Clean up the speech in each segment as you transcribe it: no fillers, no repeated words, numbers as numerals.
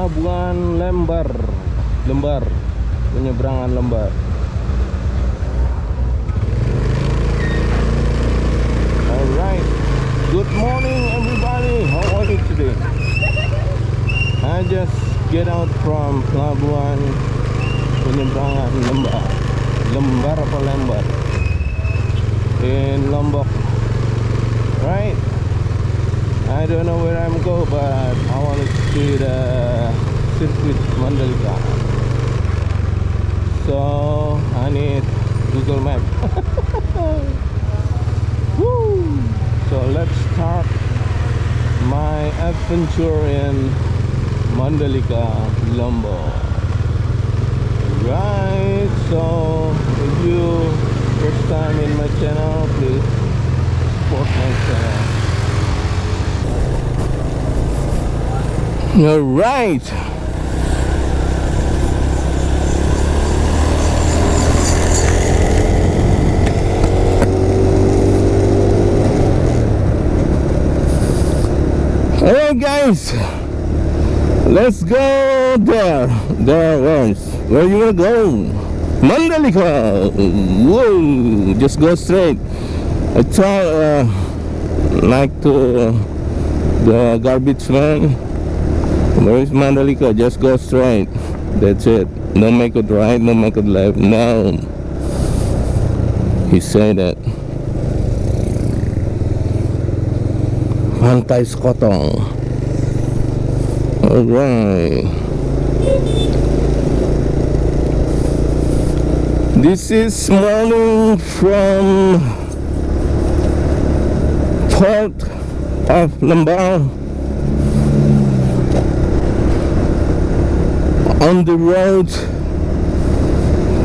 Pelabuhan Lembar, penyeberangan Lembar. Alright, good morning everybody. How are you today? I just get out from Pelabuhan penyeberangan Lembar in Lombok. Right, I don't know where I'm going, but I want to see the circuit Mandalika, so I need Google Map. Woo! So let's start my adventure in Mandalika, Lombok. Right, so if you first time in my channel, please support my channel. All right. Alright guys, let's go there. Where you wanna go? Mandalika. Whoa, just go straight. I try like to the garbage man. Where is Mandalika? Just go straight. That's it. Don't make it right, don't make it left. No. He said that. Pantai Sekotong. Alright. This is morning from Port of Lembar. On the road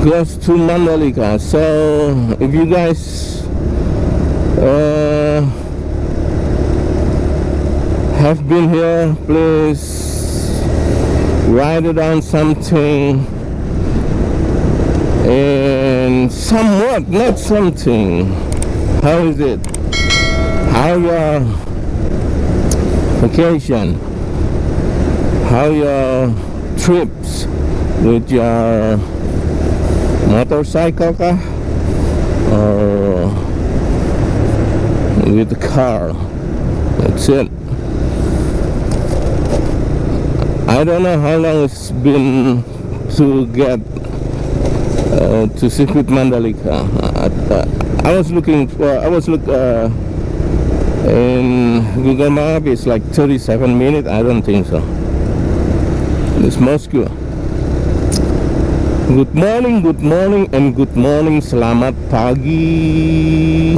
goes to Mandalika. So if you guys have been here, please write it down something and somewhat, not something. How is it? How your vacation? How your trips with your motorcycle car or with the car? That's it. I don't know how long it's been to get to circuit Mandalika. I was looking in Google Map. It's like 37 minutes. I don't think so. It's Moscow. Good morning, and good morning. Selamat pagi.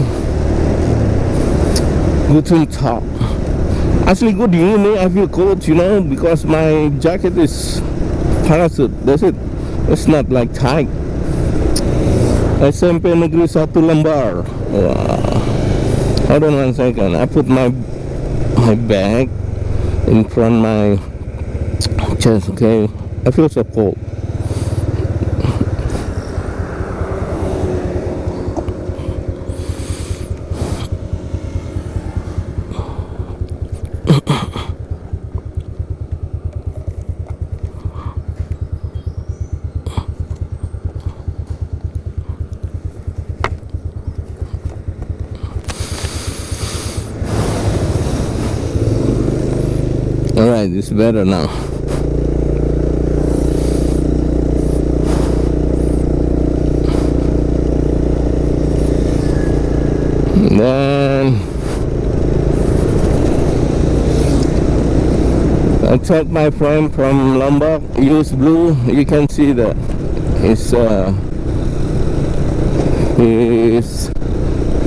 Guten Tag. Actually, good evening. I feel cold, you know, because my jacket is parachute. That's it. It's not like tight. SMP Negeri 1 Lembar. Wow. Hold on one second. I put my bag in front of my chest. Okay, I feel so cold. Alright, it's better now. Then I took my friend from Lombok, use blue. You can see that his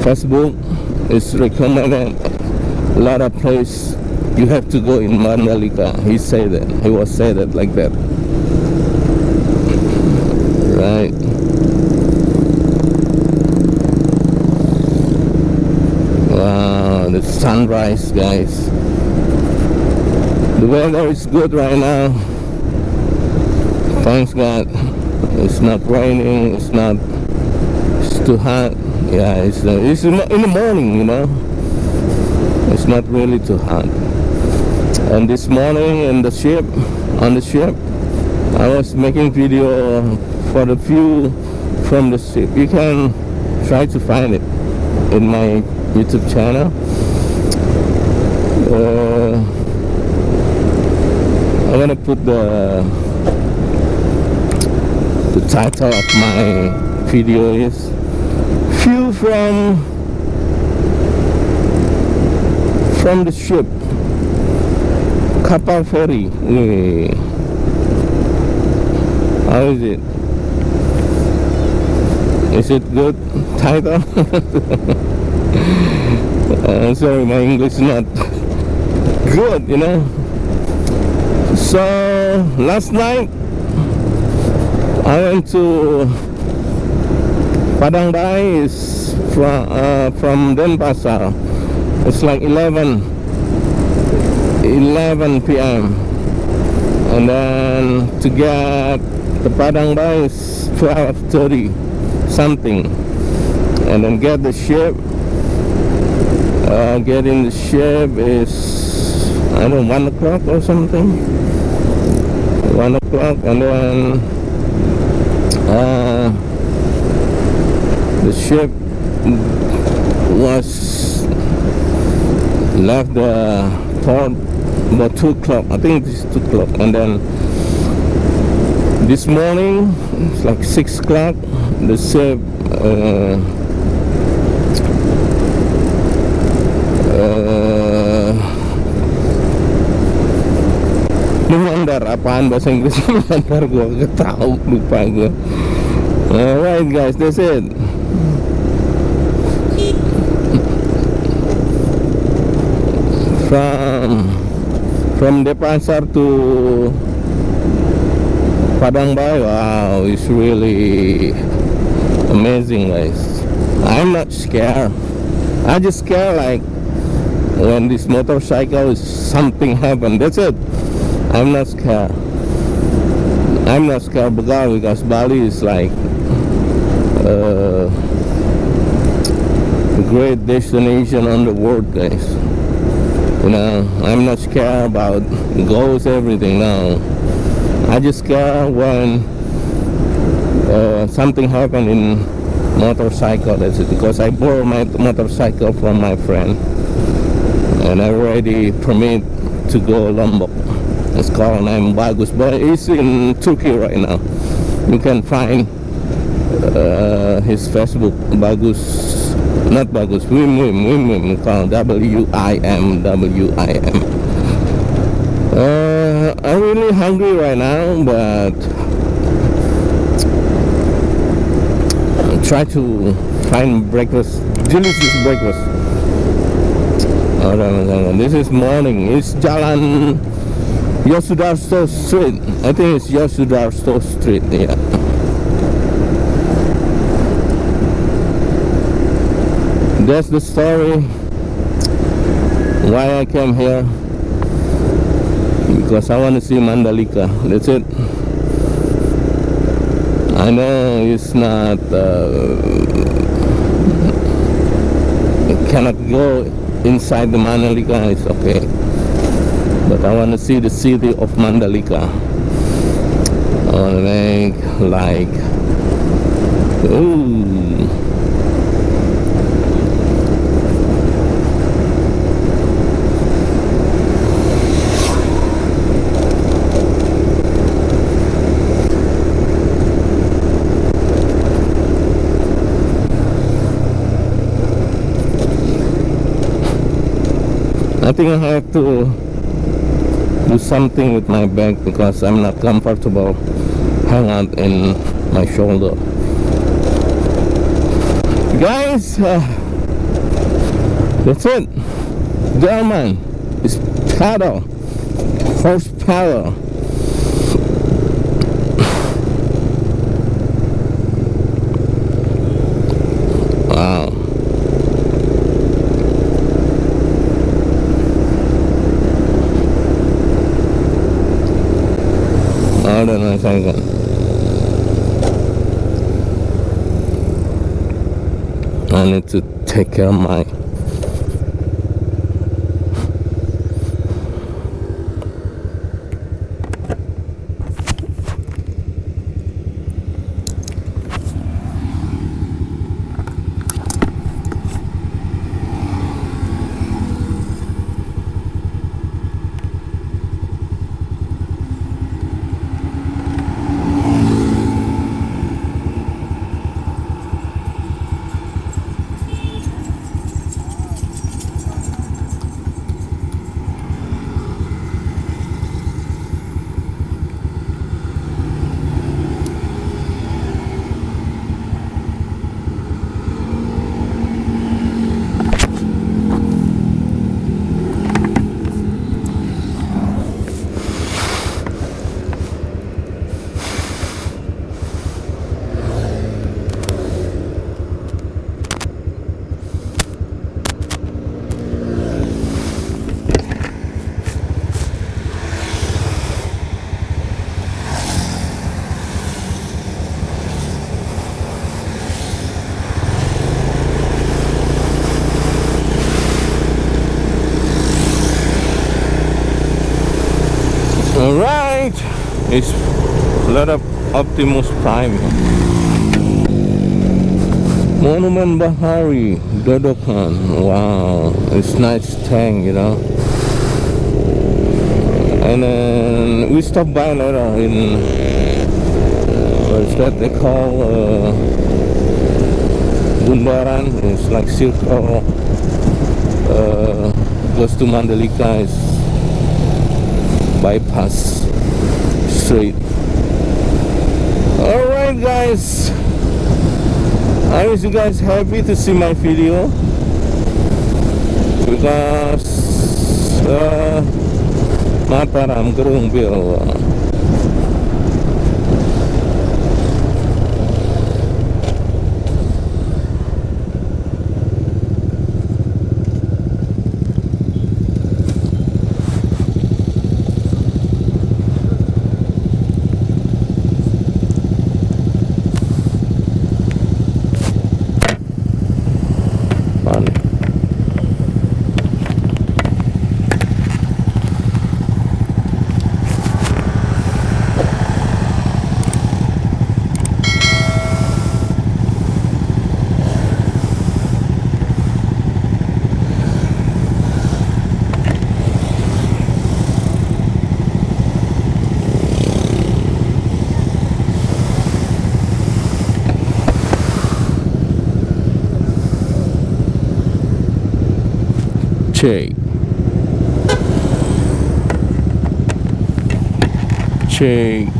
Facebook is recommended a lot of places you have to go in Mandalika. He said that. He was said it like that. Right. Wow, the sunrise, guys. The weather is good right now. Thanks God. It's not raining. It's too hot. Yeah, it's in the morning, you know. It's not really too hot. And this morning in the ship, on the ship. I was making video for the view from the ship. You can try to find it in my YouTube channel. I'm gonna put the title of my video is view from the ship, kapal ferry. How is it? Is it good title? Sorry, my English is not good, you know. So last night I went to Padang Bay, is from Denpasar. It's like 11 p.m. and then to get the Padang Bay is 12:30 something, and then get the ship. Getting the ship is, I don't know, 1 o'clock or something. 1 o'clock, and then the ship was left the port about 2 o'clock. I think it's 2 o'clock, and then this morning it's like 6 o'clock. The ship mandar, apaan bahasa Inggris? Mandar, gua ketahu, lupa gua. Alright guys, that's it. From Denpasar to Padang Bay, wow, it's really amazing guys. I'm not scared. I just scared like when this motorcycle is something happen. That's it. I'm not scared. I'm not scared because Bali is like a great destination on the world guys. You know, I'm not scared about ghosts, everything. No, I just scared when something happened in motorcycle. That's it. Because I borrowed my motorcycle from my friend, and I already permit to go Lombok. It's called name Bagus, but it's in Turkey right now. You can find his Facebook, Bagus. Not Bagus, Wim, called WIM. I'm really hungry right now, but I try to find breakfast, delicious breakfast. This is morning. It's Jalan Yosudarsto Street. I think it's Yosudarsto Street, yeah. That's the story why I came here, because I want to see Mandalika. That's it. I know it's not you cannot go inside the Mandalika, it's okay, but I want to see the city of Mandalika. I want to make like, ooh, I think I have to do something with my bag because I'm not comfortable hang out in my shoulder. Guys, that's it. German is paddle, horse paddle. Wow. Hold on a second. I need to take care of my Alright, it's a lot of Optimus Prime. Monument Bahari, Dodokan. Wow, it's nice tank, you know. And then we stopped by later in what's that they call Bundaran. It's like circle. Goes to Mandalika. Is bypass straight. All right, guys. I wish you guys happy to see my video because mataram gerung bil. Check. Check.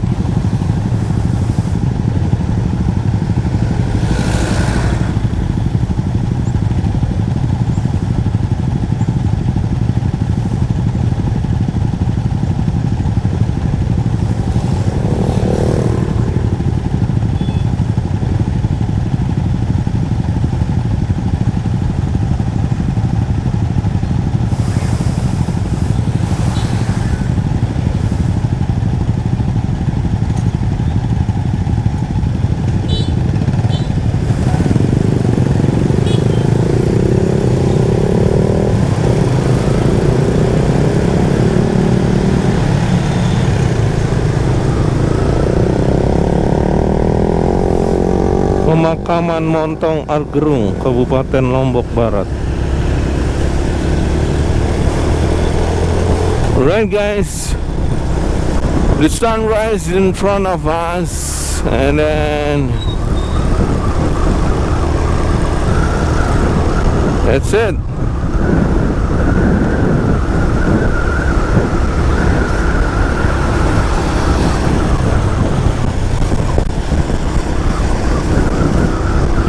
Pemakaman Montong Gerung, Kabupaten Lombok Barat. Alright, guys, the sunrise in front of us, and then that's it.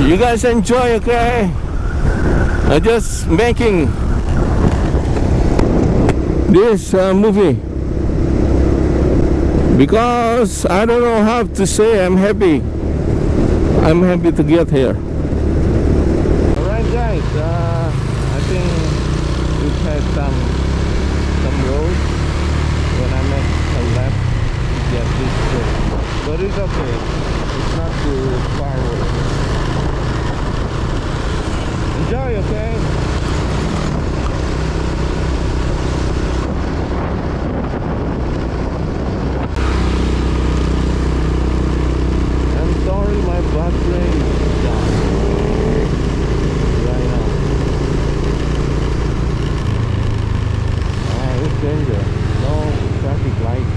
You guys enjoy, okay? I'm just making this movie because I don't know how to say I'm happy. I'm happy to get here. Alright, guys, I think we've had some road when I make a left to get this way. But it's okay. It's not too far away. Enjoy, okay? I'm sorry my battery is down right now. It's danger. No traffic lights.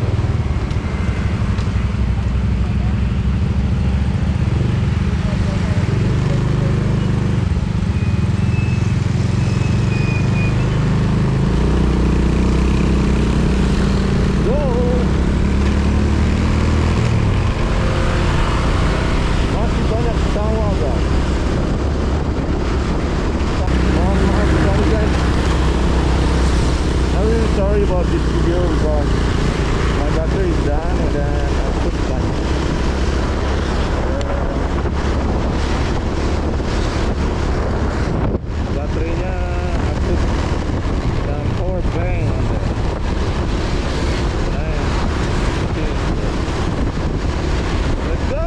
Sorry about this video because my battery is done, and then I put like baterainya, I put some power bank on there. Let's go!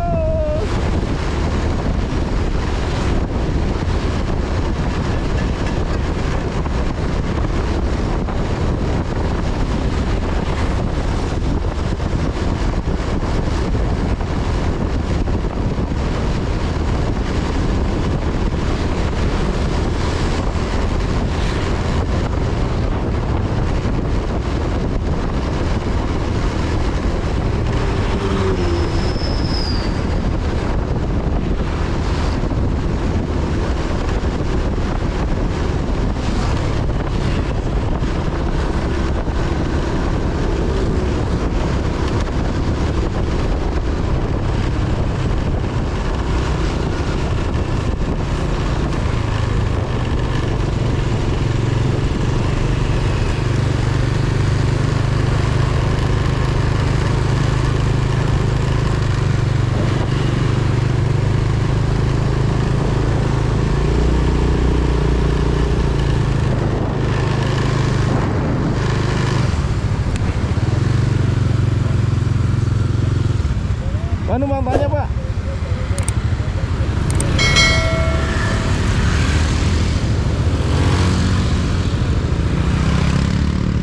Anu bang, tanya pak.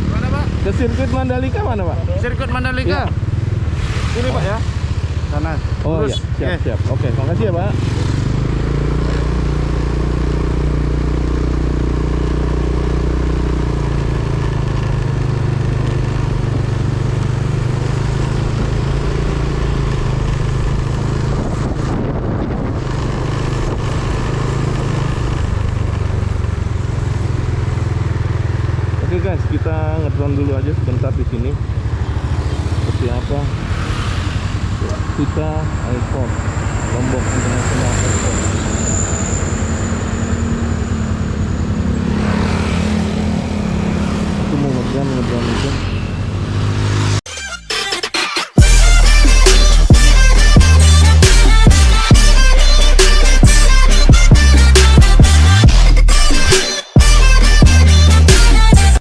Mana Pak? Ke sirkuit Mandalika mana pak? Sirkuit Mandalika. Ya. Sini Pak ya. Sana. Oh Lurus. iya, siap, siap. Oke, makasih ya pak. Oke guys, kita ngedrone dulu aja sebentar di sini. Seperti apa? Kita Airport, Lombok International Airport. Aku mau ngedrone aja.